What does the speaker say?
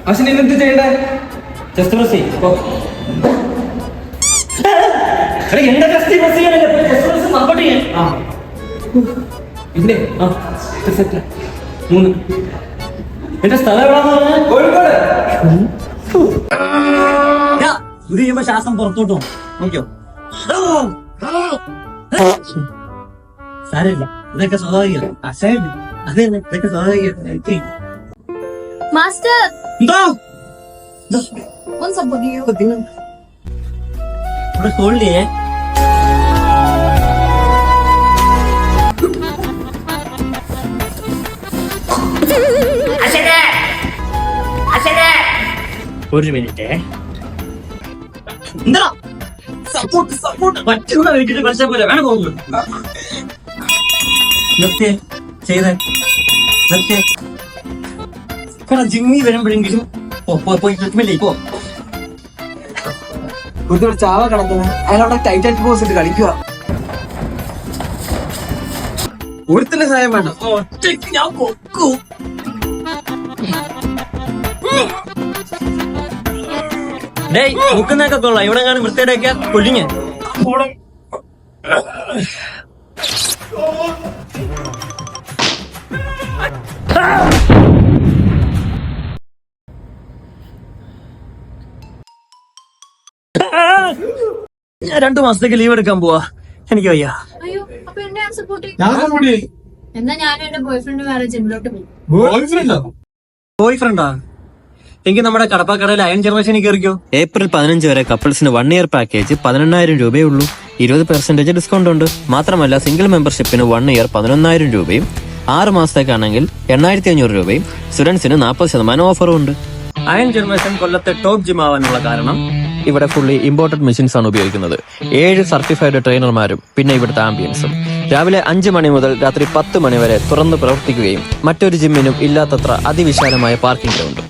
പക്ഷെ എന്ത് ചെയ്യണ്ടേ? ജസ്റ്റ് പ്രസ് ചെയ്യും. എന്റെ ജസ്റ്റ് പ്രസ് ചെയ്യാനല്ലേ, ജസ്റ്റ് പ്രസ് സപ്പോർട്ട് ചെയ്യാൻ. പിന്നെ 3. എന്റെ സ്ഥലം എവിടാന്ന് പറഞ്ഞാൽ കോഴിക്കോട്. ഇത് ചെയ്യുമ്പോ ശ്വാസം പുറത്തോട്ട് പോകും. നോക്കിയോ? സാരമില്ല, ഇതൊക്കെ സ്വാഭാവികം. അതെ, ഇതൊക്കെ സ്വാഭാവികം. മാസ്റ്റർ എന്തോ ഒന്ന് സപ്പോർട്ട് ചെയ്യൂ. ഇവിടെ ഹോൾഡ് ചെയ്യേ. ഒരു മിനിറ്റ്. എന്താ സപ്പോർട്ട് പറ്റുന്ന വീട്ടിൽ പഠിച്ചാൽ പോലെ വേണം പോകുന്നു. നിർത്തിയേ ചെയ്തേ, നിർത്തിയേ. ജിമ്മി വരുമ്പോഴെങ്കിലും പോയി ട്രീറ്റ്മെന്റ് പോ. ഒരു ചാവ കിടക്കുന്നത് അയാളവിടെ ടൈറ്റ് ആയിട്ട് പോസിട്ട് കളിക്കുക. ഒരുത്തിന്റെ സഹായം വേണ്ട, ഒറ്റയ്ക്ക് ഞാൻ പൊക്കും. മുക്കുന്നൊക്കെ കൊള്ളാം. ഇവിടെ കാണും വൃത്തിയുടെയൊക്കെ കൊല്ലിങ്ങ. ഞാൻ 2 മാസത്തേക്ക് ലീവ് എടുക്കാൻ പോവാ. എനിക്ക് വയ്യ. അയ്യോ, അപ്പൊ എന്നെ സപ്പോർട്ട് ചെയ്യും. എന്നാ ഞാനും എന്റെ ബോയ്ഫ്രണ്ട് വേറെ ജിമ്മിലോട്ട് പോകും. ബോയ് ഫ്രണ്ടാ? എങ്കിൽ നമ്മുടെ കടപ്പാക്കടയിൽ അയൺ ജനറേഷനിൽ കയറിക്കോ. ഏപ്രിൽ 15 വരെ കപ്പിൾസിന് 1 ഇയർ പാക്കേജ് 18,000 രൂപയേ ഉള്ളൂ. 20% ഡിസ്കൗണ്ട് ഉണ്ട്. മാത്രമല്ല സിംഗിൾ മെമ്പർഷിപ്പിന് 1 ഇയർ 11,000 രൂപയും 6 മാസത്തേക്കാണെങ്കിൽ 8,500 രൂപയും സ്റ്റുഡൻസിന് 40% ഓഫറും ഉണ്ട്. അയൺ ജനറേഷൻ കൊല്ലത്തെ ടോപ്പ് ജിം ആവാനുള്ള കാരണം ഇവിടെ ഫുള്ളി ഇമ്പോർട്ടഡ് മെഷീൻസ് ആണ് ഉപയോഗിക്കുന്നത്. 7 സർട്ടിഫൈഡ് ട്രെയിനർമാരും പിന്നെ ഇവിടുത്തെ ആംബിയൻസും. രാവിലെ 5 മണി മുതൽ രാത്രി 10 മണി വരെ തുറന്ന് പ്രവർത്തിക്കുകയും മറ്റൊരു ജിമ്മിനും ഇല്ലാത്തത്ര അതിവിശാലമായ പാർക്കിംഗ് ഗ്രൗണ്ടും.